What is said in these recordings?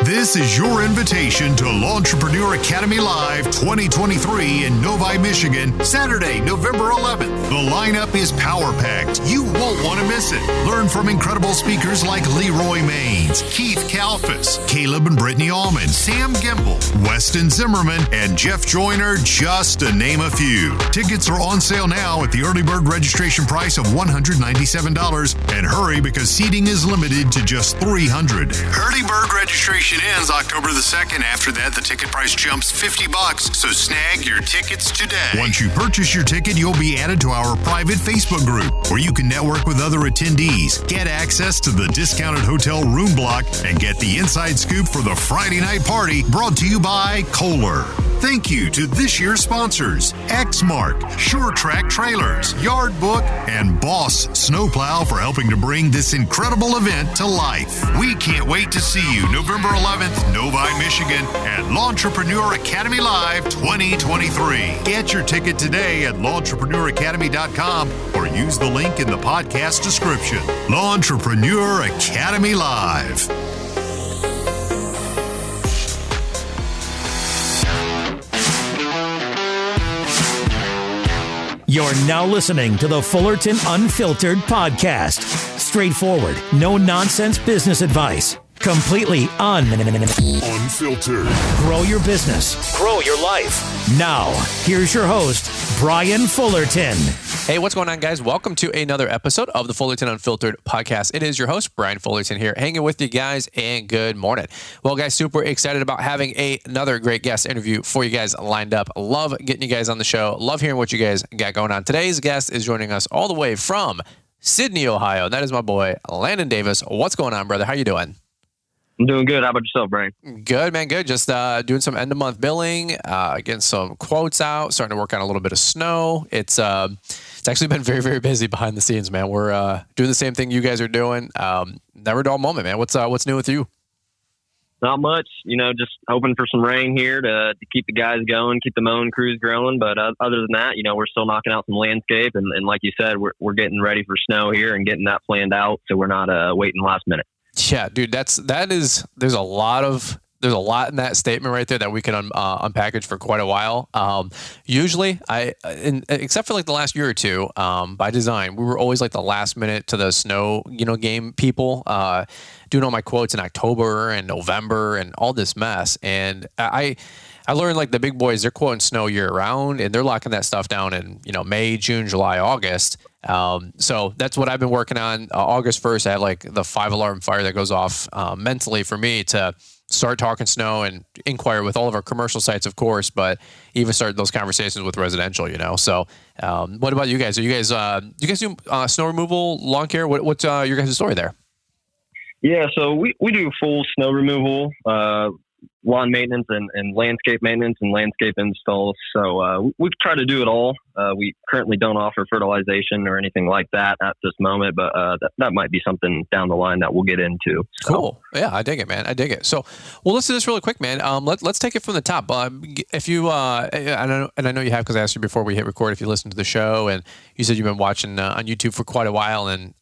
This is your invitation to Lawntrepreneur Academy Live 2023 in Novi, Michigan, Saturday, November 11th. The lineup is power-packed. You won't want to miss it. Learn from incredible speakers like Leroy Maines, Keith Kalfas, Caleb and Brittany Allman, Sam Gimble, Weston Zimmerman, and Jeff Joyner, just to name a few. Tickets are on sale now at the early bird registration price of $197. And hurry, because seating is limited to just 300. Early bird registration ends October the 2nd. After that, the ticket price jumps $50, so snag your tickets today. Once you purchase your ticket, you'll be added to our private Facebook group, where you can network with other attendees, get access to the discounted hotel room block, and get the inside scoop for the Friday night party, brought to you by Kohler. Thank you to this year's sponsors, Exmark, Sure Track Trailers, Yard Book, and Boss Snowplow for helping to bring this incredible event to life. We can't wait to see you November 11th, Novi, Michigan, at Lawntrepreneur Academy Live 2023. Get your ticket today at LawnTrepreneurAcademy.com or use the link in the podcast description. Lawntrepreneur Academy Live. You're now listening to the Fullerton Unfiltered podcast. Straightforward, no nonsense business advice. Completely unfiltered. Grow your business. Grow your life. Now, here's your host, Brian Fullerton. Hey, what's going on, guys? Welcome to another episode of the Fullerton Unfiltered podcast. It is your host, Brian Fullerton, here, hanging with you guys, and good morning. Well, guys, super excited about having another great guest interview for you guys lined up. Love getting you guys on the show. Love hearing what you guys got going on. Today's guest is joining us all the way from Sidney, Ohio. That is my boy, Landon Davis. What's going on, brother? How you doing? I'm doing good. How about yourself, Brian? Good, man. Good. Just doing some end-of-month billing, getting some quotes out, starting to work on a little bit of snow. It's actually been very, very busy behind the scenes, man. We're doing the same thing you guys are doing. Never dull moment, man. What's new with you? Not much. Just hoping for some rain here to keep the guys going, keep the mowing crews growing. But other than that, we're still knocking out some landscape. And like you said, we're getting ready for snow here and getting that planned out, so we're not waiting last minute. Yeah, dude, there's a lot in that statement right there that we can unpackage for quite a while. Usually except for like the last year or two, by design, we were always like the last minute to the snow, game people, doing all my quotes in October and November and all this mess. And I learned like the big boys, they're quoting snow year round and they're locking that stuff down in, May, June, July, August. So that's what I've been working on. August 1st, I have like the 5-alarm fire that goes off mentally for me to start talking snow and inquire with all of our commercial sites, of course, but even start those conversations with residential, So what about you guys? Do you guys do snow removal, lawn care? What's your guys' story there? Yeah, so we do full snow removal, lawn maintenance and landscape maintenance and landscape installs. So we try to do it all. We currently don't offer fertilization or anything like that at this moment, but that might be something down the line that we'll get into. So. Cool. Yeah, I dig it, man. I dig it. So, well, let's do this really quick, man. Let's take it from the top. If you, I know you have, because I asked you before we hit record if you listened to the show, and you said you've been watching on YouTube for quite a while, and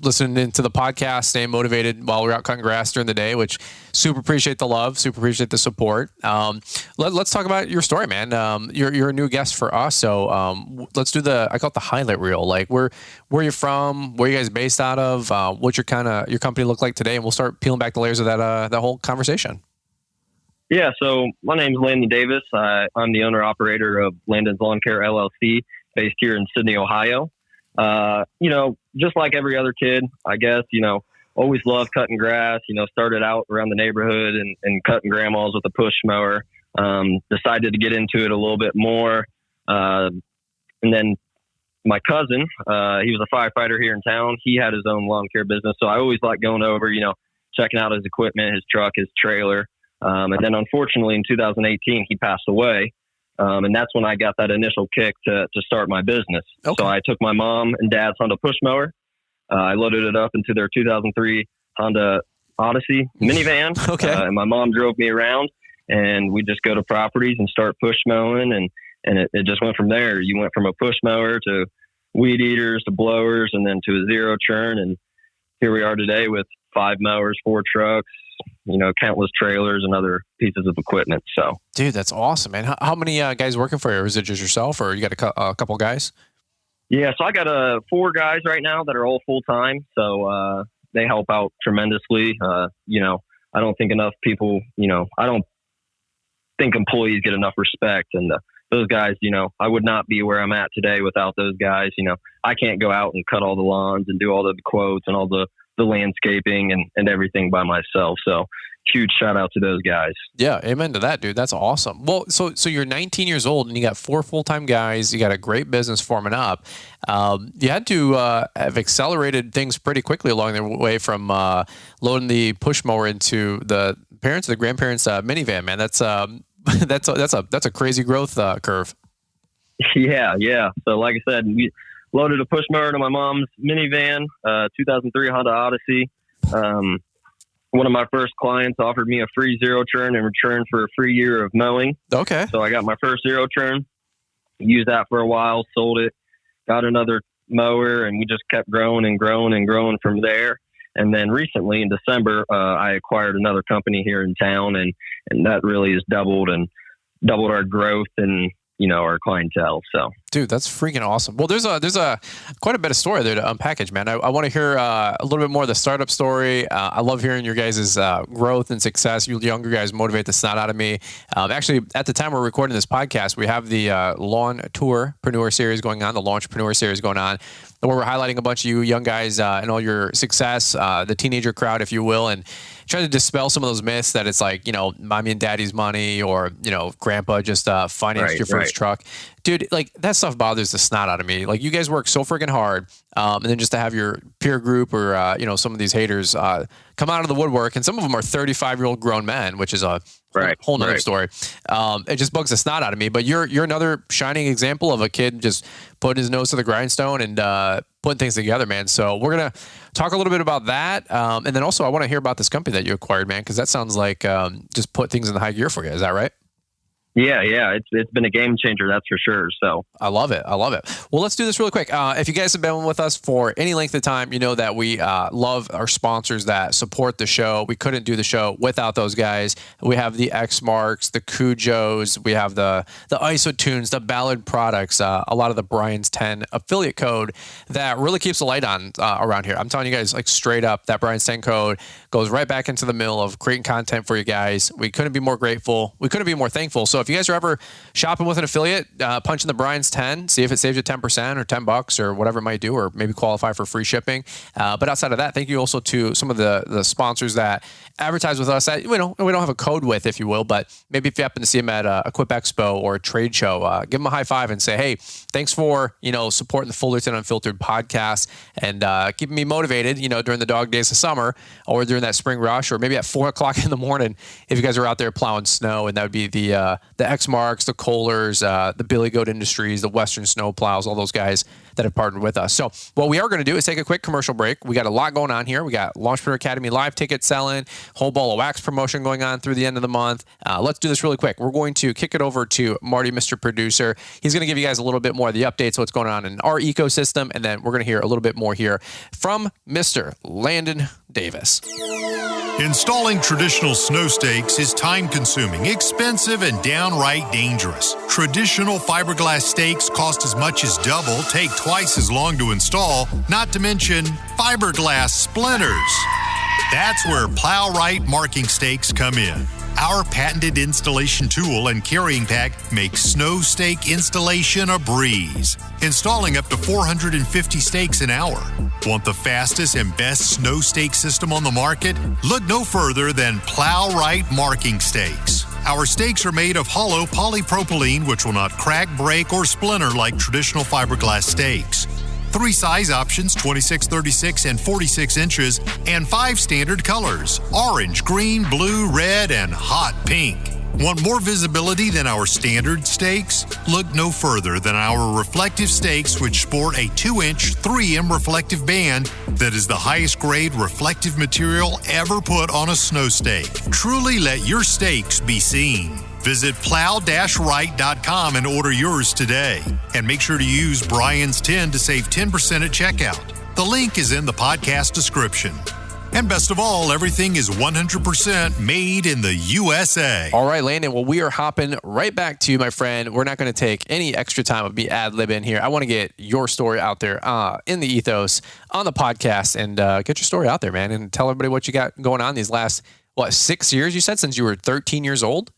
listening to the podcast, staying motivated while we're out cutting grass during the day, which super appreciate the love, super appreciate the support. Let's talk about your story, man. You're a new guest for us, so let's do I call it the highlight reel. Like where you're from, where you guys based out of, what your company look like today, and we'll start peeling back the layers of that whole conversation. Yeah, so my name is Landon Davis. I'm the owner operator of Landon's Lawn Care LLC, based here in Sidney, Ohio. Just like every other kid, I guess, always loved cutting grass, started out around the neighborhood and cutting grandmas with a push mower. Decided to get into it a little bit more. And then my cousin, he was a firefighter here in town. He had his own lawn care business. So I always liked going over, checking out his equipment, his truck, his trailer. And then unfortunately in 2018, he passed away. And that's when I got that initial kick to start my business. Okay. So I took my mom and dad's Honda push mower. I loaded it up into their 2003 Honda Odyssey minivan. Okay. And my mom drove me around, and we just go to properties and start push mowing. And it just went from there. You went from a push mower to weed eaters to blowers, and then to a zero churn. And here we are today with 5 mowers, 4 trucks, countless trailers and other pieces of equipment. So, dude, that's awesome, man. How many guys working for you? Or is it just yourself, or you got a couple guys? Yeah, so I got 4 guys right now that are all full time. So they help out tremendously. I don't think enough people. I don't think employees get enough respect, and those guys. I would not be where I'm at today without those guys. I can't go out and cut all the lawns and do all the quotes and all the landscaping and everything by myself. So huge shout out to those guys. Yeah. Amen to that, dude. That's awesome. Well, so you're 19 years old and you got 4 full-time guys. You got a great business forming up. You had to have accelerated things pretty quickly along the way from loading the push mower into the parents or the grandparents' minivan, man. That's a crazy growth curve. Yeah. So like I said, we loaded a push mower to my mom's minivan, 2003 Honda Odyssey. One of my first clients offered me a free zero turn in return for a free year of mowing. Okay. So I got my first zero turn, used that for a while, sold it, got another mower, and we just kept growing and growing and growing from there. And then recently in December, I acquired another company here in town, and that really has doubled our growth and our clientele. So, dude, that's freaking awesome. Well, there's quite a bit of story there to unpackage, man. I want to hear a little bit more of the startup story. I love hearing your guys' growth and success. You younger guys motivate the snot out of me. Actually, at the time we're recording this podcast, we have the Lawnpreneur series going on, the Launchpreneur series going on, where we're highlighting a bunch of you young guys and all your success, the teenager crowd, if you will, and trying to dispel some of those myths that it's like, mommy and daddy's money, or, grandpa just financed your first truck. Dude, like, that stuff bothers the snot out of me. Like, you guys work so freaking hard. And then just to have your peer group or, some of these haters come out of the woodwork, and some of them are 35-year-old grown men, which is a whole nother story. It just bugs the snot out of me. But you're another shining example of a kid just putting his nose to the grindstone and putting things together, man. So we're going to talk a little bit about that. And then also I want to hear about this company that you acquired, man, because that sounds like just put things in the high gear for you. Is that right? Yeah. It's been a game changer, that's for sure. So I love it. Well, let's do this really quick. If you guys have been with us for any length of time, you know that we love our sponsors that support the show. We couldn't do the show without those guys. We have the X Marks, the Cujos, we have the Isotunes, the Ballard products, a lot of the Brian's 10 affiliate code that really keeps the light on around here. I'm telling you guys, like, straight up, that Brian's 10 code goes right back into the mill of creating content for you guys. We couldn't be more grateful. We couldn't be more thankful. So if you guys are ever shopping with an affiliate, punch in the Brian's 10, see if it saves you 10% or $10 or whatever it might do, or maybe qualify for free shipping. But outside of that, thank you also to some of the sponsors that advertise with us that we don't have a code with, if you will, but maybe if you happen to see them at a Quip Expo or a trade show, give them a high five and say, hey, thanks for, supporting the Fullerton Unfiltered podcast and keeping me motivated, during the dog days of summer or during that spring rush, or maybe at 4:00 in the morning if you guys are out there plowing snow. And that would be the X Marks, the Kohlers, the Billy Goat Industries, the Western Snow Plows, all those guys that have partnered with us. So what we are going to do is take a quick commercial break. We got a lot going on here. We got Launchpreneur Academy live ticket selling, whole ball of wax promotion going on through the end of the month. Let's do this really quick. We're going to kick it over to Marty, Mr. Producer. He's going to give you guys a little bit more of the updates, what's going on in our ecosystem, and then we're going to hear a little bit more here from Mr. Landon Davis. Installing traditional snow stakes is time-consuming, expensive, and downright dangerous. Traditional fiberglass stakes cost as much as double, take twice as long to install, not to mention fiberglass splinters. That's where Plow-Right marking stakes come in. Our patented installation tool and carrying pack makes snow stake installation a breeze, installing up to 450 stakes an hour. Want the fastest and best snow stake system on the market? Look no further than Plow-Right marking stakes. Our stakes are made of hollow polypropylene, which will not crack, break, or splinter like traditional fiberglass stakes. 3 size options, 26, 36, and 46 inches, and 5 standard colors, orange, green, blue, red, and hot pink. Want more visibility than our standard stakes? Look no further than our reflective stakes, which sport a 2-inch 3M reflective band that is the highest grade reflective material ever put on a snow stake. Truly let your stakes be seen. Visit plow-right.com and order yours today. And make sure to use Brian's 10 to save 10% at checkout. The link is in the podcast description. And best of all, everything is 100% made in the USA. All right, Landon. Well, we are hopping right back to you, my friend. We're not going to take any extra time of me ad-libbing here. I want to get your story out there in the ethos on the podcast and get your story out there, man, and tell everybody what you got going on these last, 6 years, you said, since you were 13 years old?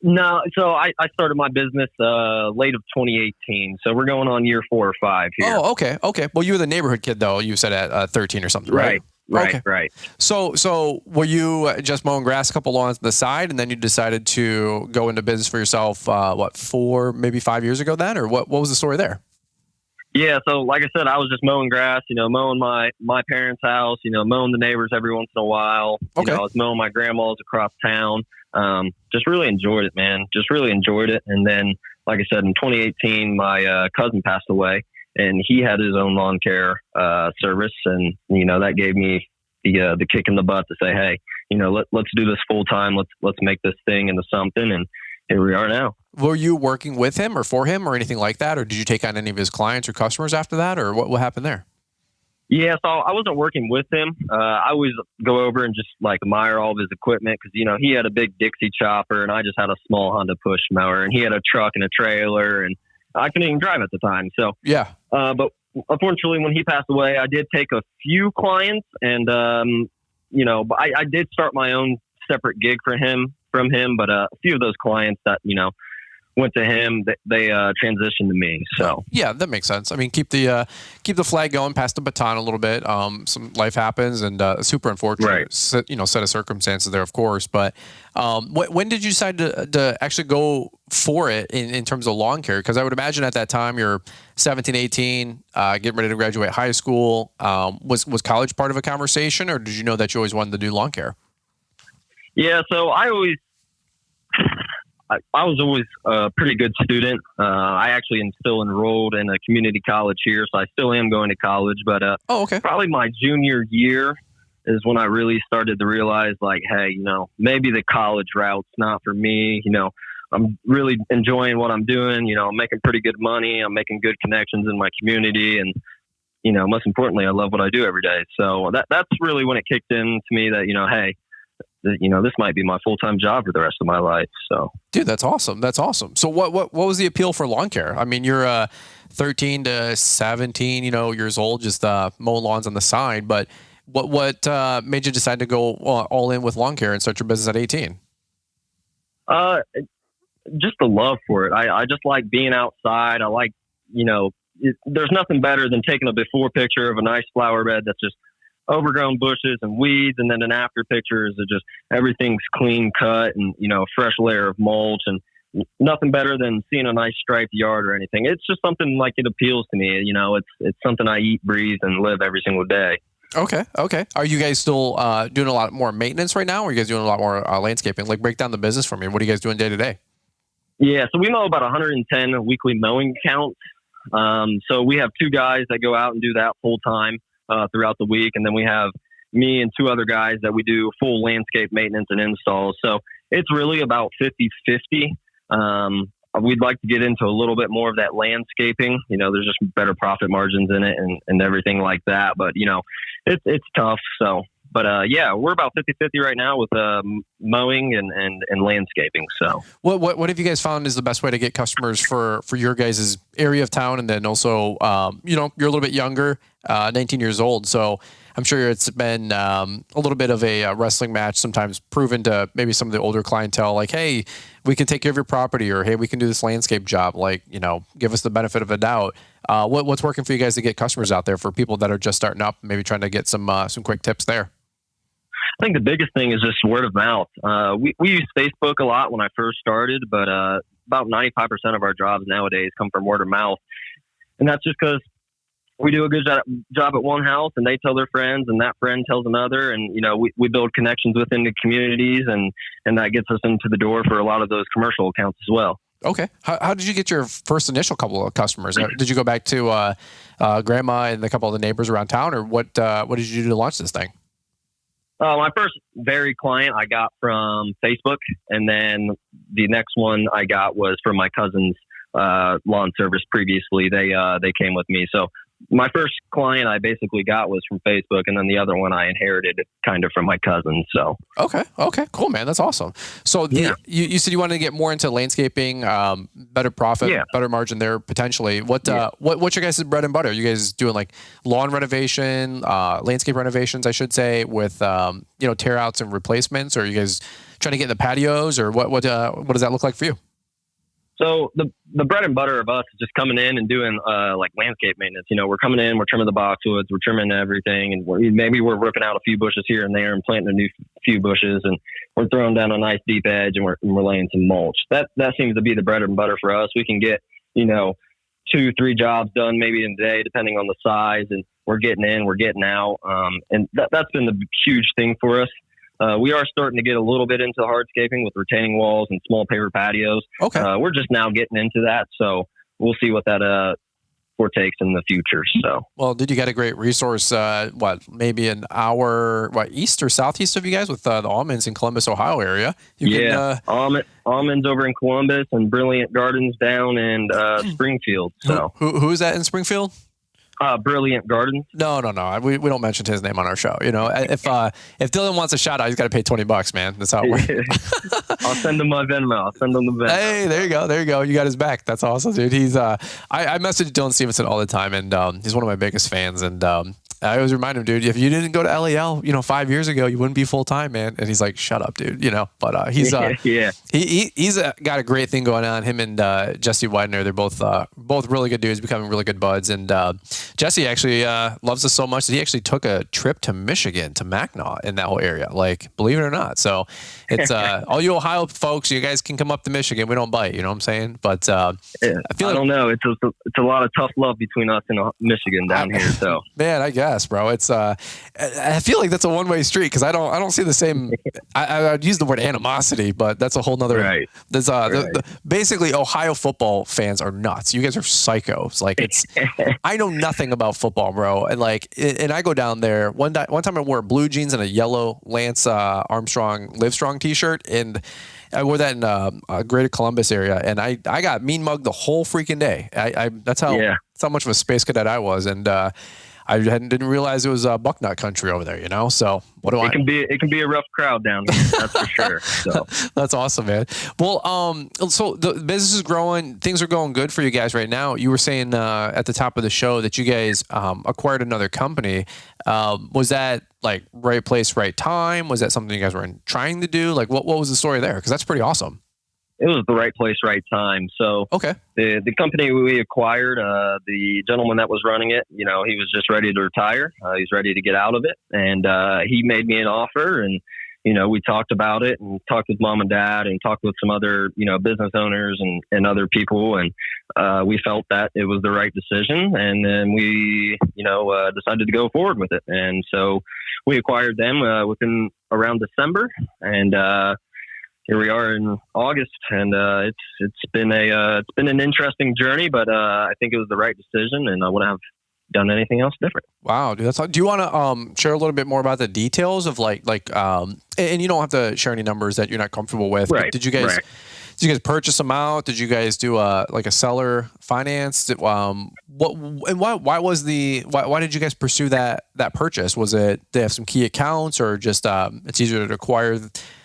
No, so I started my business late of 2018. So we're going on year 4 or 5 here. Oh, okay. Well, you were the neighborhood kid, though. You said at 13 or something, right? Right. So were you just mowing grass, a couple lawns on the side, and then you decided to go into business for yourself, 4, maybe 5 years ago then? Or what was the story there? Yeah, so like I said, I was just mowing grass, mowing my parents' house, mowing the neighbors every once in a while. Okay. I was mowing my grandma's across town. Just really enjoyed it, man. Just really enjoyed it. And then, like I said, in 2018, my cousin passed away, and he had his own lawn care service, and that gave me the kick in the butt to say, hey, let's do this full time. Let's make this thing into something, and here we are now. Were you working with him or for him or anything like that, or did you take on any of his clients or customers after that, or what happened there? Yeah, so I wasn't working with him. I always go over and just admire all of his equipment because, he had a big Dixie chopper and I just had a small Honda push mower, and he had a truck and a trailer, and I couldn't even drive at the time. So, yeah. But unfortunately, when he passed away, I did take a few clients, and, but I did start my own separate gig from him. But a few of those clients that, went to him, they transitioned to me. So yeah, that makes sense. I mean, keep the flag going, pass the baton a little bit. Some life happens, and super unfortunate, set of circumstances there, of course. But when did you decide to actually go for it in terms of lawn care? Because I would imagine at that time you're 17, 18, getting ready to graduate high school. Was college part of a conversation, or did you know that you always wanted to do lawn care? Yeah, so I was always a pretty good student. I actually am still enrolled in a community college here, so I still am going to college. But probably my junior year is when I really started to realize, hey, maybe the college route's not for me. I'm really enjoying what I'm doing. I'm making pretty good money. I'm making good connections in my community, and most importantly, I love what I do every day. So that's really when it kicked in to me that hey, this might be my full-time job for the rest of my life. So, dude, that's awesome. So what was the appeal for lawn care? I mean, you're 13 to 17, years old, just mowing lawns on the side. But what made you decide to go all in with lawn care and start your business at 18? Just the love for it. I just like being outside. I like, there's nothing better than taking a before picture of a nice flower bed that's just overgrown bushes and weeds, and then an after picture is just everything's clean cut and a fresh layer of mulch, and nothing better than seeing a nice striped yard or anything. It's just something it appeals to me. It's something I eat, breathe, and live every single day. Okay. Are you guys still doing a lot more maintenance right now, or are you guys doing a lot more landscaping? Break down the business for me. What are you guys doing day to day? Yeah, so we mow about 110 weekly mowing counts. So we have 2 guys that go out and do that full time throughout the week. And then we have me and 2 other guys that we do full landscape maintenance and installs. So it's really about 50-50. We'd like to get into a little bit more of that landscaping. There's just better profit margins in it and everything like that. But, it's tough. So, but yeah, we're about 50-50 right now with mowing and landscaping. So what have you guys found is the best way to get customers for your guys' area of town? And then also, you're a little bit younger, 19 years old. So I'm sure it's been a little bit of a wrestling match, sometimes proven to maybe some of the older clientele, hey, we can take care of your property, or hey, we can do this landscape job. Give us the benefit of a doubt. What's working for you guys to get customers out there for people that are just starting up, maybe trying to get some quick tips there? I think the biggest thing is just word of mouth. We use Facebook a lot when I first started, but about 95% of our jobs nowadays come from word of mouth. And that's just because we do a good job at one house, and they tell their friends, and that friend tells another. And, we build connections within the communities, and that gets us into the door for a lot of those commercial accounts as well. Okay. How did you get your first initial couple of customers? Did you go back to grandma and a couple of the neighbors around town, or what did you do to launch this thing? My first very client I got from Facebook, and then the next one I got was from my cousin's lawn service previously. They came with me. So my first client I basically got was from Facebook, and then the other one I inherited kind of from my cousin. So okay, cool, man. That's awesome. So you said you wanted to get more into landscaping, better profit, better margin there potentially. What's your guys' bread and butter? Are you guys doing like lawn renovation, landscape renovations, I should say, with tear outs and replacements? Or are you guys trying to get in the patios, or what does that look like for you? So the bread and butter of us is just coming in and doing like landscape maintenance. We're coming in, we're trimming the boxwoods, we're trimming everything, and maybe we're ripping out a few bushes here and there and planting a new few bushes, and we're throwing down a nice deep edge, and we're laying some mulch. That seems to be the bread and butter for us. We can get 2-3 jobs done maybe in a day, depending on the size, and we're getting in, we're getting out, and that's been the huge thing for us. We are starting to get a little bit into hardscaping with retaining walls and small paver patios. Okay. We're just now getting into that, so we'll see what that foretakes in the future. So, well, did you get a great resource? Maybe an hour east or southeast of you guys with the almonds in Columbus, Ohio area? Almonds over in Columbus and Brilliant Gardens down in Springfield. So, who is that in Springfield? Brilliant Gardens. No. We don't mention his name on our show. If Dylan wants a shout out, he's got to pay $20, man. That's how it works. I'll send him my Venmo. I'll send him the Venmo. Hey, there you go. You got his back. That's awesome, dude. He's I message Dylan Stevenson all the time, and he's one of my biggest fans. And I always remind him, dude, if you didn't go to LAL, 5 years ago, you wouldn't be full time, man. And he's like, shut up, dude. But he's he's got a great thing going on. Him and Jesse Widener, they're both really good dudes, becoming really good buds. And Jesse actually loves us so much that he actually took a trip to Michigan, to Mackinac, in that whole area. Like, believe it or not. So it's all you Ohio folks, you guys can come up to Michigan. We don't bite, you know what I'm saying? But I don't know. It's a lot of tough love between us and Michigan down here. So man, I guess. Bro, it's I feel like that's a one-way street, because I don't see the same. I'd use the word animosity, but that's a whole nother. Right. There's basically Ohio football fans are nuts. You guys are psychos. Like, it's I know nothing about football, bro, and I go down there one time I wore blue jeans and a yellow Lance Armstrong Livestrong t-shirt, and I wore that in Greater Columbus area, and I got mean mugged the whole freaking day. That's how much of a space cadet I was, and I didn't realize it was bucknut country over there, So It can be a rough crowd down here, that's for sure. So that's awesome, man. Well, so the business is growing, things are going good for you guys right now. You were saying at the top of the show that you guys acquired another company. Was that like right place, right time? Was that something you guys were trying to do? Like, what was the story there? Because that's pretty awesome. It was the right place, right time. So okay, the company we acquired, the gentleman that was running it, he was just ready to retire. He's ready to get out of it, and he made me an offer, and we talked about it, and talked with mom and dad, and talked with some other business owners and other people, and we felt that it was the right decision, and then we decided to go forward with it, and so we acquired them within around December, and here we are in August, and it's been an interesting journey, but I think it was the right decision, and I wouldn't have done anything else different. Wow, dude, do you want to share a little bit more about the details of like and you don't have to share any numbers that you're not comfortable with. Right. Did you guys purchase them out? Did you guys do a seller finance? Why did you guys pursue that purchase? Was it they have some key accounts, or just it's easier to acquire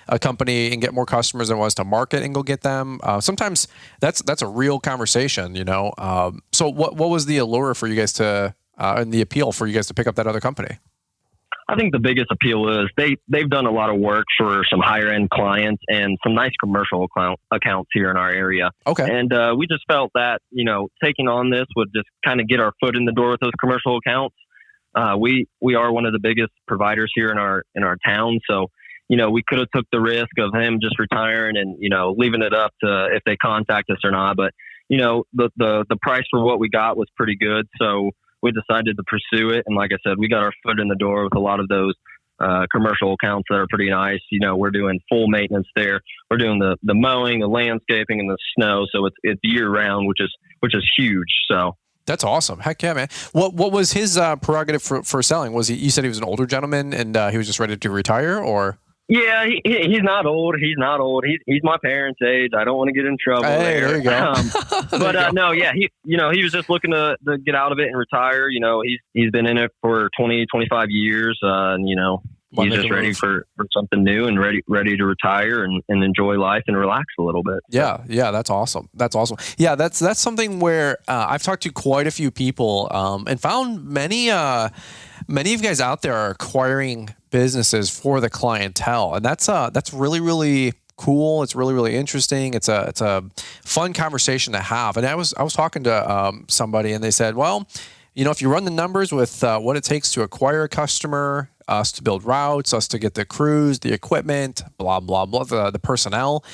a company and get more customers than it was to market and go get them? Sometimes that's a real conversation, So what was the allure for you guys to and the appeal for you guys to pick up that other company? I think the biggest appeal is they've done a lot of work for some higher end clients and some nice commercial accounts here in our area. Okay. And we just felt that, taking on this would just kind of get our foot in the door with those commercial accounts. We are one of the biggest providers here in our town. So, we could have took the risk of him just retiring and, leaving it up to if they contact us or not. But, the price for what we got was pretty good. So we decided to pursue it. And like I said, we got our foot in the door with a lot of those commercial accounts that are pretty nice. We're doing full maintenance there. We're doing the mowing, the landscaping, and the snow. So it's year round, which is huge. So that's awesome. Heck yeah, man. What was his prerogative for selling? You said he was an older gentleman and he was just ready to retire, or? Yeah, he's not old. He's not old. He's my parents' age. I don't want to get in trouble. Hey, there you go. No, yeah, he was just looking to get out of it and retire. He's been in it for 20, 25 years. And he's just ready for something new and ready to retire and enjoy life and relax a little bit. Yeah, that's awesome. Yeah, that's something where I've talked to quite a few people and found many of you guys out there are acquiring businesses for the clientele, and that's really, really cool. It's really, really interesting. It's a fun conversation to have. And I was talking to somebody, and they said, well, if you run the numbers with what it takes to acquire a customer, us to build routes, us to get the crews, the equipment, blah blah blah, the personnel,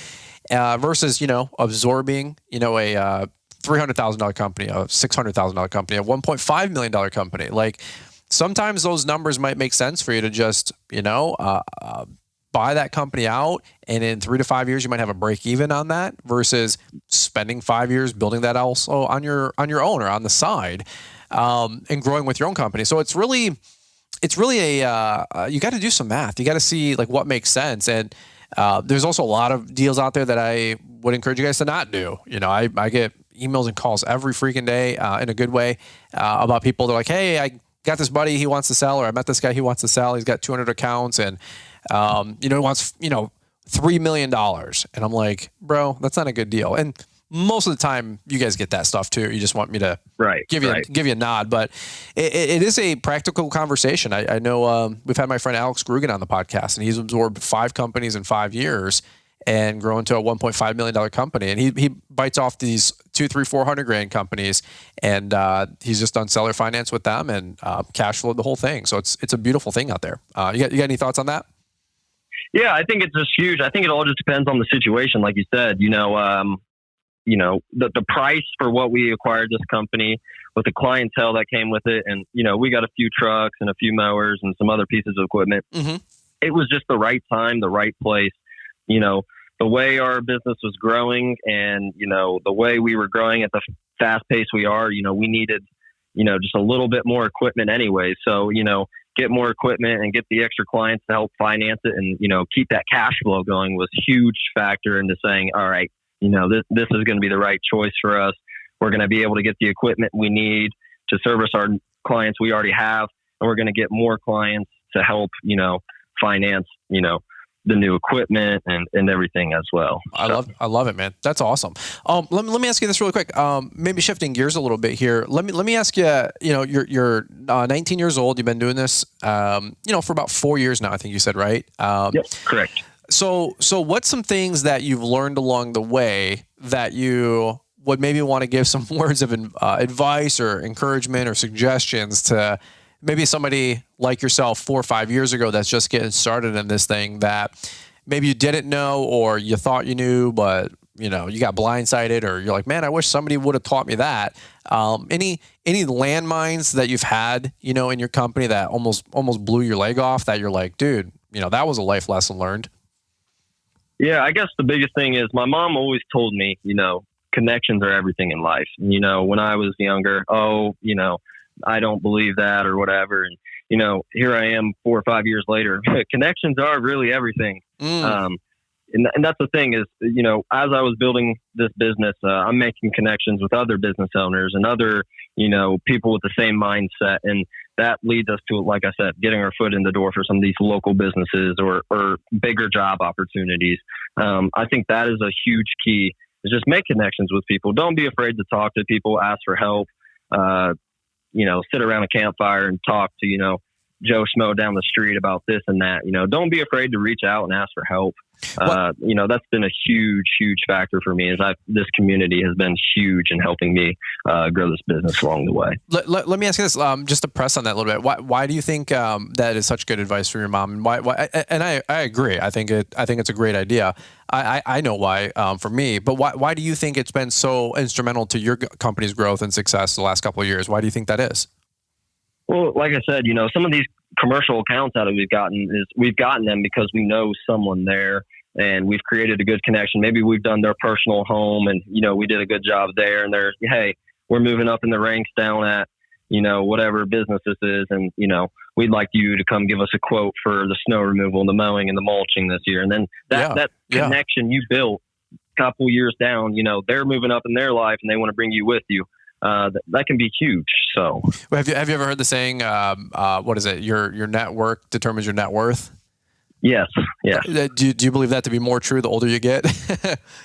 versus absorbing a $300,000 company, a $600,000 company, a $1.5 million company, like. Sometimes those numbers might make sense for you to just, buy that company out, and in 3 to 5 years you might have a break even on that, versus spending 5 years building that also on your own or on the side, and growing with your own company. So it's really a you got to do some math. You got to see like what makes sense, and there's also a lot of deals out there that I would encourage you guys to not do. I get emails and calls every freaking day in a good way about people. They're like, hey, I got this buddy, he wants to sell, or I met this guy, he wants to sell. He's got 200 accounts, and he wants $3 million. And I'm like, bro, that's not a good deal. And most of the time, you guys get that stuff too. You just want me to give you a nod, but it is a practical conversation. I know we've had my friend Alex Grugan on the podcast, and he's absorbed 5 companies in 5 years and grown to a $1.5 million company. And he bites off these 200, 300, 400 grand companies, and he's just done seller finance with them and cash flowed the whole thing. So it's a beautiful thing out there. You got any thoughts on that? Yeah, I think it's just huge. I think it all just depends on the situation. Like you said, the price for what we acquired this company with the clientele that came with it. And, we got a few trucks and a few mowers and some other pieces of equipment. Mm-hmm. It was just the right time, the right place. The way our business was growing and, the way we were growing at the fast pace we are, we needed, just a little bit more equipment anyway. So, get more equipment and get the extra clients to help finance it and, keep that cash flow going was a huge factor into saying, all right, this is going to be the right choice for us. We're going to be able to get the equipment we need to service our clients we already have. And we're going to get more clients to help, finance, the new equipment and everything as well. I love it, man. That's awesome. Let me ask you this really quick. Maybe shifting gears a little bit here. Let me ask you. You're 19 years old. You've been doing this, for about 4 years now. I think you said, right? Yep, correct. So what's some things that you've learned along the way that you would maybe want to give some words of advice or encouragement or suggestions to maybe somebody like yourself 4 or 5 years ago that's just getting started in this thing that maybe you didn't know or you thought you knew, but you got blindsided, or you're like, man, I wish somebody would have taught me that. Any landmines that you've had, in your company that almost blew your leg off that you're like, dude, that was a life lesson learned? Yeah, I guess the biggest thing is my mom always told me, connections are everything in life. When I was younger, I don't believe that or whatever. And, here I am 4 or 5 years later, connections are really everything. And that's the thing is, as I was building this business, I'm making connections with other business owners and other, people with the same mindset. And that leads us to, like I said, getting our foot in the door for some of these local businesses or bigger job opportunities. I think that is a huge key, is just make connections with people. Don't be afraid to talk to people, ask for help. Sit around a campfire and talk to, Joe Schmo down the street about this and that. Don't be afraid to reach out and ask for help. That's been a huge, huge factor for me. This community has been huge in helping me grow this business along the way. Let me ask you this, just to press on that a little bit. Why do you think that is such good advice from your mom? And why? And I agree. I think it's a great idea. I know why for me, but why do you think it's been so instrumental to your company's growth and success the last couple of years? Why do you think that is? Well, like I said, some of these commercial accounts that we've gotten them because we know someone there and we've created a good connection. Maybe we've done their personal home and, we did a good job there, and hey, we're moving up in the ranks down at, whatever business this is. And, we'd like you to come give us a quote for the snow removal, the mowing, and the mulching this year. And then that connection you built a couple years down, they're moving up in their life and they want to bring you with you. That can be huge. So have you ever heard the saying, what is it? Your network determines your net worth? Yes. Yeah. Do you believe that to be more true the older you get?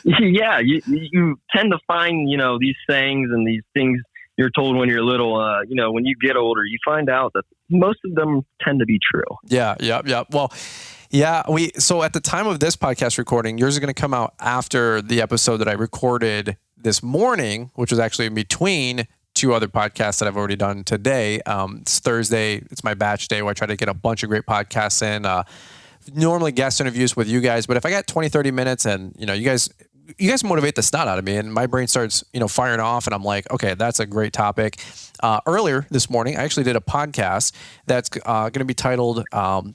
Yeah. You tend to find, these sayings and these things you're told when you're little, when you get older, you find out that most of them tend to be true. Yeah. Well, yeah, so at the time of this podcast recording, yours is going to come out after the episode that I recorded this morning, which was actually in between two other podcasts that I've already done today. It's Thursday. It's my batch day where I try to get a bunch of great podcasts in. Normally guest interviews with you guys, but if I got 20, 30 minutes and, you guys motivate the snot out of me and my brain starts, firing off and I'm like, okay, that's a great topic. Earlier this morning, I actually did a podcast that's going to be titled,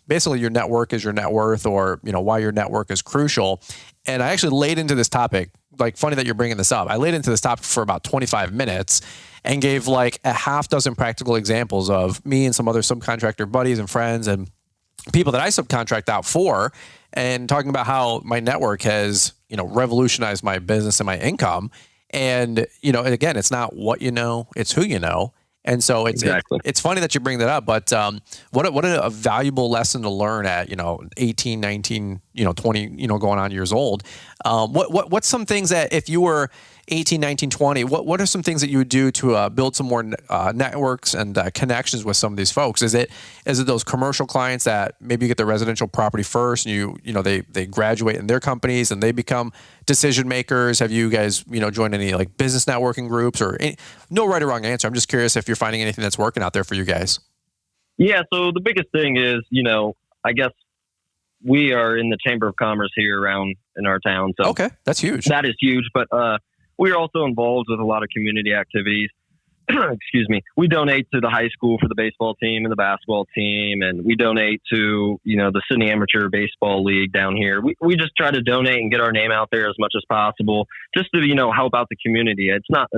basically your network is your net worth, or, why your network is crucial. And I actually laid into this topic, like funny that you're bringing this up. I laid into this topic for about 25 minutes and gave like a half dozen practical examples of me and some other subcontractor buddies and friends and people that I subcontract out for, and talking about how my network has, revolutionized my business and my income. And, again, it's not what you know, it's who you know. And so it's funny that you bring that up, but what a valuable lesson to learn at, 18, 19, 20, going on years old. What's some things that if you were 18, 19, 20, what are some things that you would do to build some more networks and connections with some of these folks? Is it those commercial clients that maybe you get the residential property first and they graduate in their companies and they become decision makers? Have you guys, joined any like business networking groups or no right or wrong answer? I'm just curious if you're finding anything that's working out there for you guys. Yeah. So the biggest thing is, I guess we are in the Chamber of Commerce here around in our town. So okay, that's huge. That is huge. But, we're also involved with a lot of community activities. Excuse me. We donate to the high school for the baseball team and the basketball team. And we donate to, the Sidney Amateur Baseball League down here. We just try to donate and get our name out there as much as possible just to, help out the community. It's not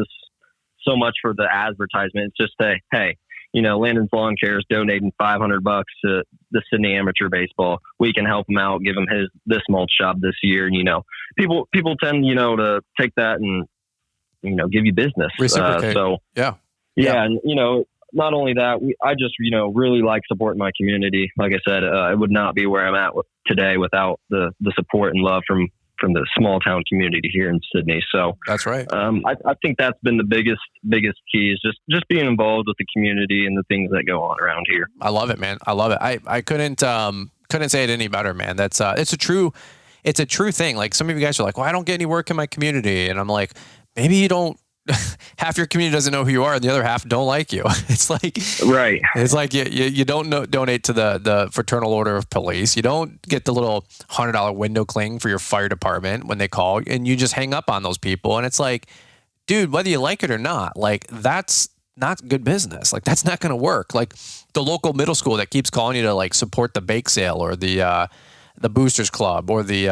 so much for the advertisement. It's just say, hey, Landon's Lawn Care is donating $500 to the Sidney Amateur Baseball. We can help him out, give him this mulch job this year. And, people tend, to take that and, give you business. So yeah. And, not only that, I just, really like supporting my community. Like I said, I would not be where I'm at today without the support and love from the small town community here in Sidney. So that's right. I think that's been the biggest key is just being involved with the community and the things that go on around here. I love it, man. I love it. I couldn't say it any better, man. That's it's a true thing. Like some of you guys are like, well, I don't get any work in my community. And I'm like, maybe you don't, half your community doesn't know who you are and the other half don't like you. It's like, right. It's like you don't donate to the Fraternal Order of Police. You don't get the little $100 window cling for your fire department when they call, and you just hang up on those people. And it's like, dude, whether you like it or not, like that's not good business. Like that's not going to work. Like the local middle school that keeps calling you to like support the bake sale or the boosters club or the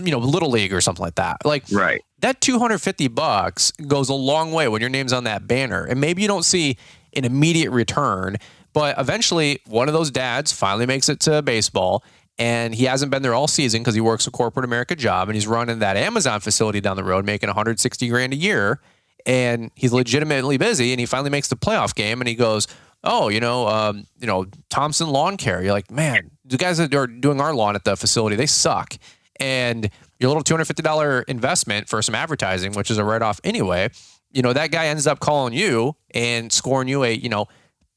Little League or something like that. Like, right. That $250 goes a long way when your name's on that banner. And maybe you don't see an immediate return, but eventually one of those dads finally makes it to baseball and he hasn't been there all season because he works a corporate America job and he's running that Amazon facility down the road making $160,000 a year. And he's legitimately busy and he finally makes the playoff game and he goes, oh, Thompson Lawn Care. You're like, man, the guys that are doing our lawn at the facility, they suck. And your little $250 investment for some advertising, which is a write-off anyway, that guy ends up calling you and scoring you a,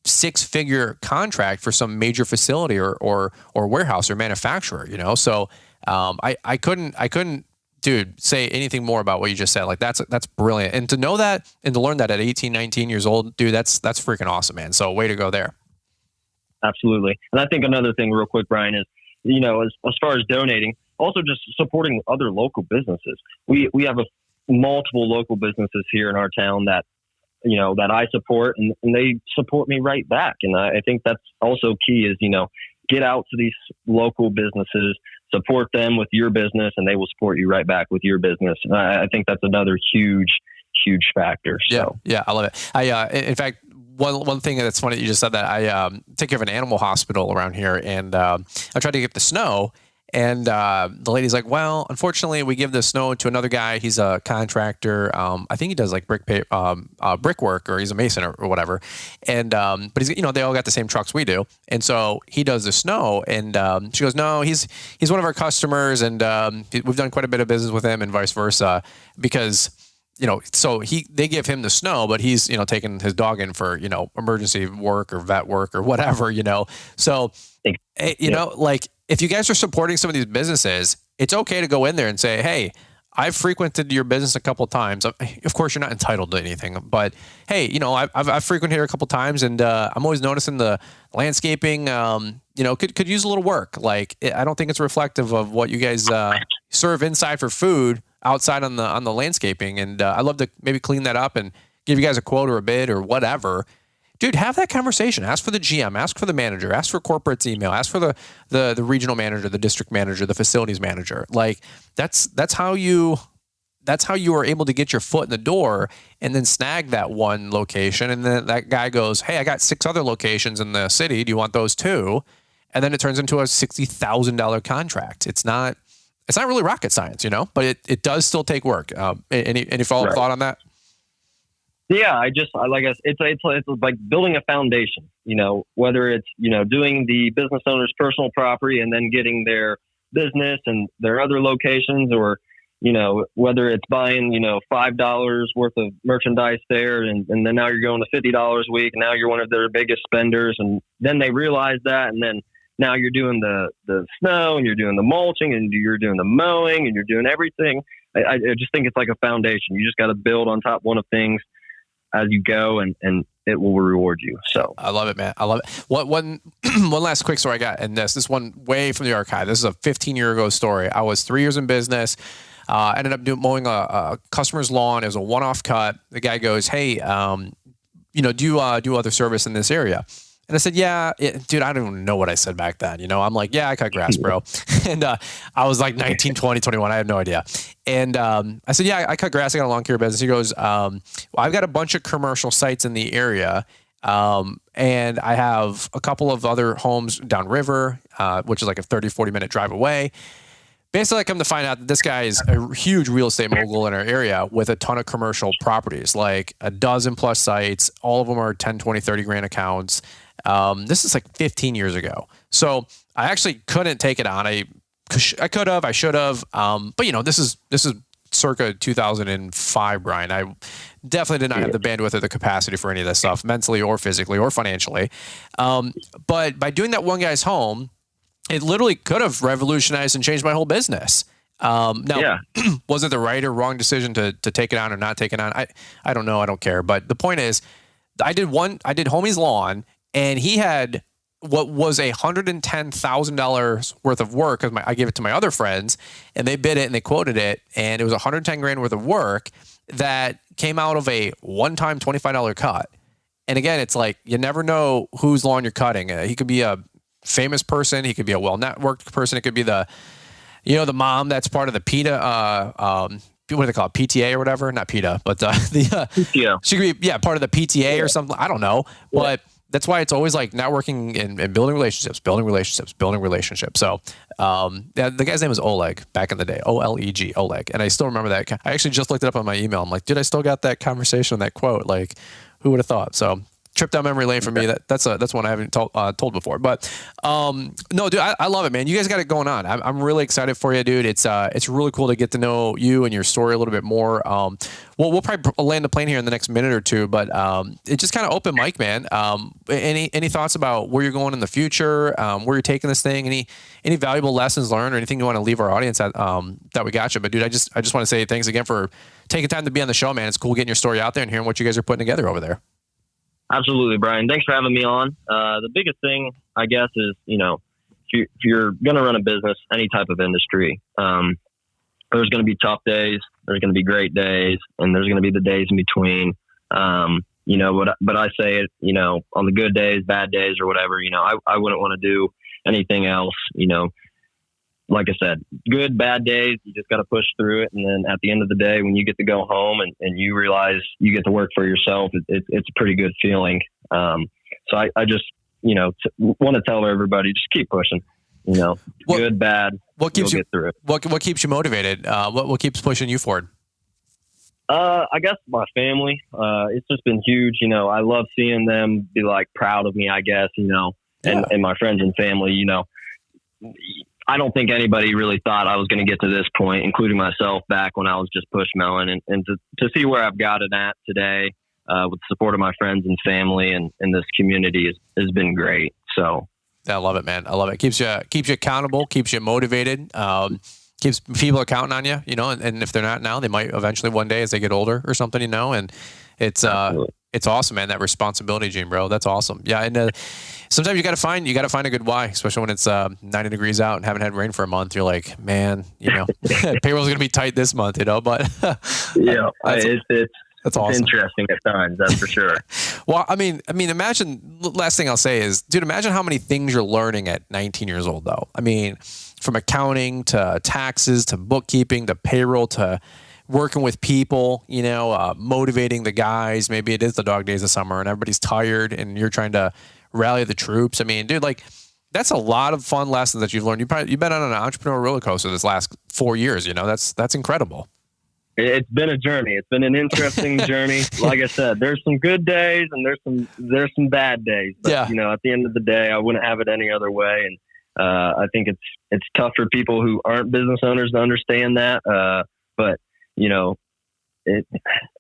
6-figure contract for some major facility or warehouse or manufacturer, So I couldn't, dude, say anything more about what you just said. Like that's brilliant. And to know that and to learn that at 18, 19 years old, dude, that's freaking awesome, man. So way to go there. Absolutely. And I think another thing real quick, Brian, is, as far as donating, also just supporting other local businesses. We have multiple local businesses here in our town that I support and they support me right back. And I think that's also key is, get out to these local businesses, support them with your business and they will support you right back with your business. I think that's another huge factor. So. Yeah, I love it. In fact, one thing that's funny, you just said that I take care of an animal hospital around here, and I tried to get the snow, and the lady's like, well, unfortunately, we give the snow to another guy. He's a contractor. I think he does like brickwork, or he's a mason or whatever. And but he's, they all got the same trucks we do, and so he does the snow. And she goes, no, he's one of our customers, and we've done quite a bit of business with him, and vice versa, because so they give him the snow, but he's, taking his dog in for, emergency work or vet work or whatever, So, like, if you guys are supporting some of these businesses, it's okay to go in there and say, hey, I've frequented your business a couple of times. Of course, you're not entitled to anything, but hey, I've frequented here a couple of times, and I'm always noticing the landscaping, could use a little work. Like, I don't think it's reflective of what you guys serve inside for food outside on the landscaping. And I'd love to maybe clean that up and give you guys a quote or a bid or whatever. Dude, have that conversation. Ask for the GM, ask for the manager, ask for corporate's email, ask for the regional manager, the district manager, the facilities manager. Like, that's how you are able to get your foot in the door and then snag that one location. And then that guy goes, hey, I got 6 other locations in the city. Do you want those too? And then it turns into a $60,000 contract. It's not really rocket science, but it does still take work. Any follow-up thought on that? Yeah, it's like building a foundation, whether it's, doing the business owner's personal property and then getting their business and their other locations, or, whether it's buying, $5 worth of merchandise there, and then now you're going to $50 a week, and now you're one of their biggest spenders, and then they realize that, and then now you're doing the snow, and you're doing the mulching, and you're doing the mowing, and you're doing everything. I just think it's like a foundation. You just got to build on top one of things as you go, and it will reward you. So I love it, man. I love it. One last quick story I got, and this one way from the archive. This is a 15-year ago story. I was 3 years in business. Ended up mowing a customer's lawn. It was a one-off cut. The guy goes, hey, do you do other service in this area? And I said, yeah, dude, I don't even know what I said back then. I'm like, yeah, I cut grass, bro. And I was like 19, 20, 21. I had no idea. And I said, yeah, I cut grass. I got a lawn care business. He goes, well, I've got a bunch of commercial sites in the area. And I have a couple of other homes downriver, which is like a 30, 40-minute drive away. Basically, I come to find out that this guy is a huge real estate mogul in our area with a ton of commercial properties, like a dozen plus sites. All of them are 10, 20, 30 grand accounts. This is like 15 years ago. So I actually couldn't take it on. I could have, I should have. But this is circa 2005, Brian. I definitely did not have the bandwidth or the capacity for any of this stuff, mentally or physically or financially. But by doing that one guy's home, it literally could have revolutionized and changed my whole business. Now, was it the right or wrong decision to take it on or not take it on? I don't know. I don't care. But the point is, I did homie's lawn, and he had what was $110,000 worth of work. Because I gave it to my other friends, and they bid it and they quoted it, and it was 110 grand worth of work that came out of a one-time $25 cut. And again, it's like, you never know whose lawn you're cutting. He could be a famous person. He could be a well-networked person. It could be the mom that's part of the PETA, what do they call it? PTA or whatever? Not PETA, but PTO. She could be, part of the PTA or something. I don't know. Yeah. But that's why it's always like networking and building relationships. So the guy's name was Oleg back in the day. OLEG, Oleg. And I still remember that. I actually just looked it up on my email. I'm like, dude, I still got that conversation, that quote. Like, who would have thought? So trip down memory lane for me. That's one I haven't told before. But no, dude, I love it, man. You guys got it going on. I'm really excited for you, dude. It's really cool to get to know you and your story a little bit more. We'll probably land the plane here in the next minute or two, but it's just kind of open mic, man. Any thoughts about where you're going in the future, where you're taking this thing, any valuable lessons learned, or anything you want to leave our audience at that we got you? But dude, I just want to say thanks again for taking time to be on the show, man. It's cool getting your story out there and hearing what you guys are putting together over there. Absolutely, Brian. Thanks for having me on. The biggest thing, I guess, is, if you're going to run a business, any type of industry, there's going to be tough days, there's going to be great days, and there's going to be the days in between. But I say it, on the good days, bad days, or whatever, I wouldn't want to do anything else, like I said, good, bad days, you just got to push through it. And then at the end of the day, when you get to go home and you realize you get to work for yourself, it's a pretty good feeling. So I just, want to tell everybody, just keep pushing, good, bad, what keeps you, get through it. What keeps you motivated? What keeps pushing you forward? I guess my family, it's just been huge. I love seeing them be like proud of me, I guess, and my friends and family, I don't think anybody really thought I was going to get to this point, including myself back when I was just pushmelon, and to see where I've got it at today, with the support of my friends and family and this community has been great. So I love it, man. I love it. Keeps you accountable, keeps you motivated, keeps people are counting on you, and if they're not now, they might eventually one day as they get older or something, and it's awesome, man. That responsibility, Gene, bro. That's awesome. Yeah. And sometimes you got to find a good why, especially when it's 90 degrees out and haven't had rain for a month. You're like, man, payroll's going to be tight this month, but yeah, that's awesome. Interesting at times, that's for sure. Well, I mean, imagine, last thing I'll say is, dude, imagine how many things you're learning at 19 years old, though. I mean, from accounting to taxes to bookkeeping to payroll to working with people, motivating the guys. Maybe it is the dog days of summer and everybody's tired and you're trying to rally the troops. I mean, dude, like, that's a lot of fun lessons that you've learned. You've been on an entrepreneurial roller coaster this last 4 years. That's incredible. It's been a journey. It's been an interesting journey. Like I said, there's some good days and there's some bad days. But, at the end of the day, I wouldn't have it any other way. And I think it's tough for people who aren't business owners to understand that. But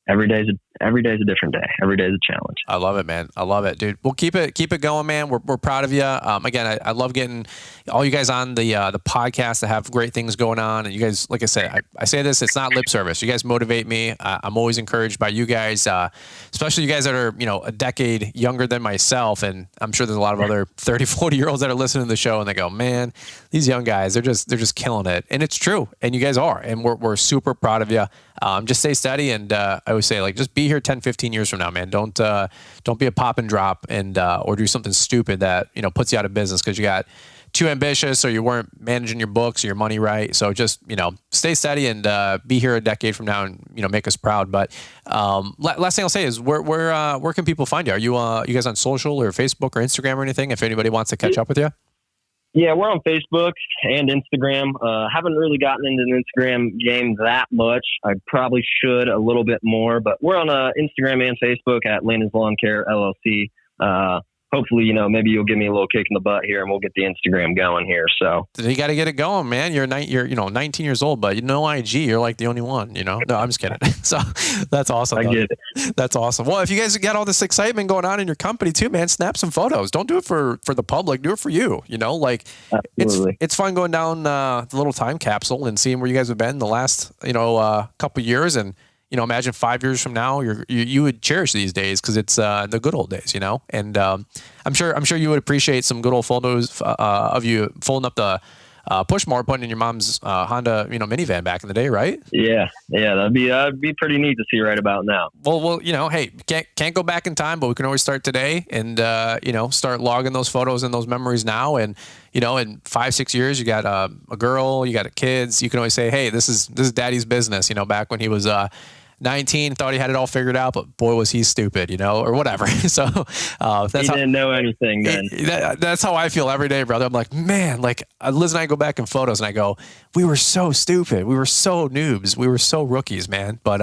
every day's a different day. Every day's a challenge. I love it, man. I love it, dude. Well, keep it going, man. We're proud of you. Again, I love getting all you guys on the podcast that have great things going on. And you guys, like I said, I say this, it's not lip service. You guys motivate me. I'm always encouraged by you guys, especially you guys that are, a decade younger than myself. And I'm sure there's a lot of other 30, 40-year-olds that are listening to the show and they go, man, these young guys, they're just killing it. And it's true. And you guys are. And we're super proud of you. Just stay steady. And I always say, like, just be here 10, 15 years from now, man. Don't be a pop and drop and or do something stupid that puts you out of business because you got too ambitious or you weren't managing your books or your money right. So just stay steady and be here a decade from now and make us proud. But last thing I'll say is where can people find you? Are you guys on social or Facebook or Instagram or anything? If anybody wants to catch up with you. Yeah, we're on Facebook and Instagram. Haven't really gotten into an Instagram game that much. I probably should a little bit more, but we're on Instagram and Facebook at Landon's Lawn Care LLC. Hopefully, maybe you'll give me a little kick in the butt here and we'll get the Instagram going here. So you got to get it going, man. You're 19 years old, but IG, you're like the only one, No, I'm just kidding. So that's awesome. I get it. That's awesome. Well, if you guys got all this excitement going on in your company too, man, snap some photos. Don't do it for the public. Do it for you. Absolutely. It's fun going down the little time capsule and seeing where you guys have been the last, couple of years. And, imagine 5 years from now, you would cherish these days because it's the good old days, And I'm sure you would appreciate some good old photos of you folding up the push mower, putting in your mom's Honda, minivan back in the day, right? Yeah, that'd be pretty neat to see right about now. Well, hey, can't go back in time, but we can always start today and start logging those photos and those memories now. And in 5-6 years, you got a girl, you got kids. You can always say, hey, this is Daddy's business. Back when he was 19, thought he had it all figured out, but boy, was he stupid, or whatever. So he didn't know anything then. That's how I feel every day, brother. I'm like, man, like Liz and I go back in photos and I go, we were so stupid. We were so noobs. We were so rookies, man. But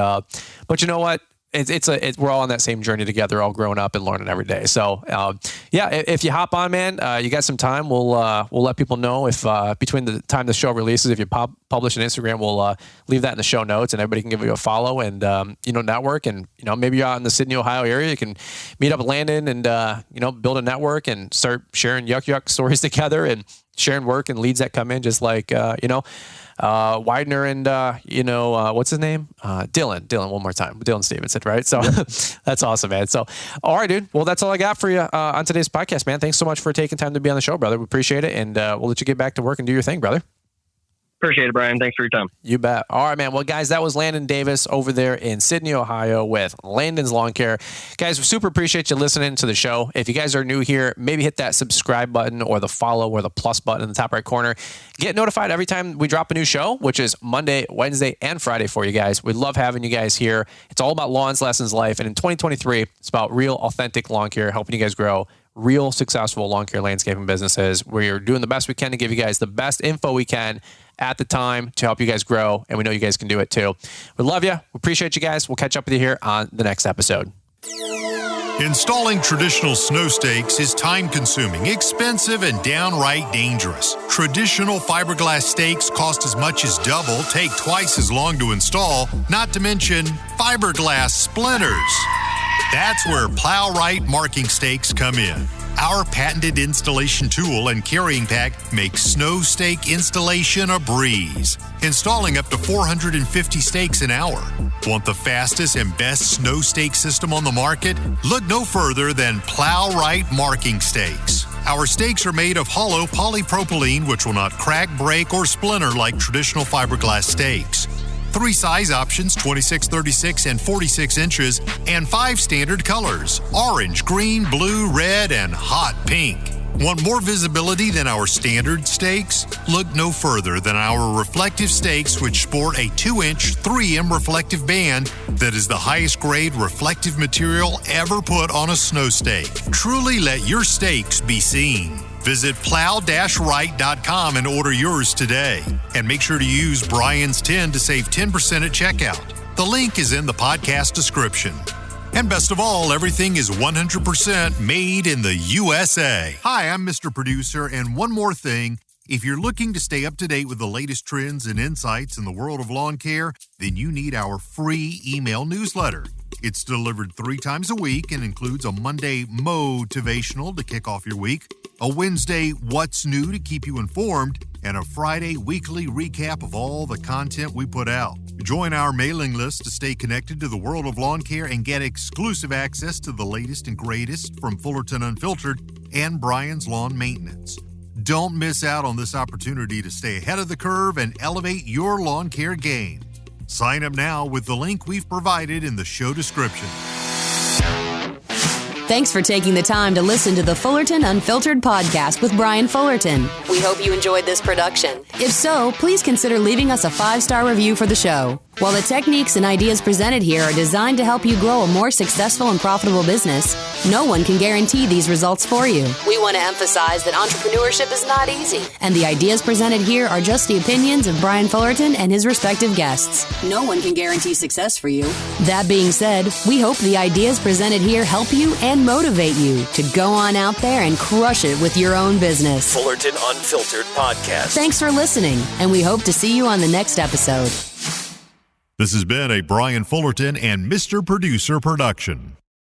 you know what? We're all on that same journey together, all growing up and learning every day. So, if you hop on, man, you got some time. We'll let people know if between the time the show releases, if you publish an Instagram, we'll leave that in the show notes, and everybody can give you a follow and network. And maybe you're out in the Sidney, Ohio area, you can meet up with Landon and build a network and start sharing yuck stories together and sharing work and leads that come in, just like Widener and what's his name? Dylan, one more time. Dylan Stevenson, right? So that's awesome, man. So, all right, dude. Well, that's all I got for you on today's podcast, man. Thanks so much for taking time to be on the show, brother. We appreciate it. And we'll let you get back to work and do your thing, brother. Appreciate it, Brian. Thanks for your time. You bet. All right, man. Well, guys, that was Landon Davis over there in Sidney, Ohio with Landon's Lawn Care. Guys, we super appreciate you listening to the show. If you guys are new here, maybe hit that subscribe button or the follow or the plus button in the top right corner. Get notified every time we drop a new show, which is Monday, Wednesday, and Friday for you guys. We love having you guys here. It's all about lawns, lessons, life. And in 2023, it's about real, authentic lawn care, helping you guys grow real, successful lawn care landscaping businesses. We're doing the best we can to give you guys the best info we can at the time to help you guys grow, and we know you guys can do it too. We love you. We appreciate you guys. We'll catch up with you here on the next episode. Installing traditional snow stakes is time-consuming, expensive, and downright dangerous. Traditional fiberglass stakes cost as much as double, take twice as long to install, not to mention fiberglass splinters. That's where Plow-Rite marking stakes come in. Our patented installation tool and carrying pack make snow stake installation a breeze, installing up to 450 stakes an hour. Want the fastest and best snow stake system on the market? Look no further than Plow-Rite marking stakes. Our stakes are made of hollow polypropylene, which will not crack, break, or splinter like traditional fiberglass stakes. 3 size options, 26, 36, and 46 inches, and 5 standard colors, orange, green, blue, red, and hot pink. Want more visibility than our standard stakes? Look no further than our reflective stakes, which sport a 2-inch 3M reflective band that is the highest grade reflective material ever put on a snow stake. Truly let your stakes be seen. Visit plow-rite.com and order yours today. And make sure to use Brian's 10 to save 10% at checkout. The link is in the podcast description. And best of all, everything is 100% made in the USA. Hi, I'm Mr. Producer, and one more thing. If you're looking to stay up to date with the latest trends and insights in the world of lawn care, then you need our free email newsletter. It's delivered 3 times a week and includes a Monday motivational to kick off your week, a Wednesday what's new to keep you informed, and a Friday weekly recap of all the content we put out. Join our mailing list to stay connected to the world of lawn care and get exclusive access to the latest and greatest from Fullerton Unfiltered and Brian's Lawn Maintenance. Don't miss out on this opportunity to stay ahead of the curve and elevate your lawn care game. Sign up now with the link we've provided in the show description. Thanks for taking the time to listen to the Fullerton Unfiltered podcast with Brian Fullerton. We hope you enjoyed this production. If so, please consider leaving us a 5-star review for the show. While the techniques and ideas presented here are designed to help you grow a more successful and profitable business, no one can guarantee these results for you. We want to emphasize that entrepreneurship is not easy, and the ideas presented here are just the opinions of Brian Fullerton and his respective guests. No one can guarantee success for you. That being said, we hope the ideas presented here help you and motivate you to go on out there and crush it with your own business. Fullerton Unfiltered Podcast. Thanks for listening, and we hope to see you on the next episode. This has been a Brian Fullerton and Mr. Producer production.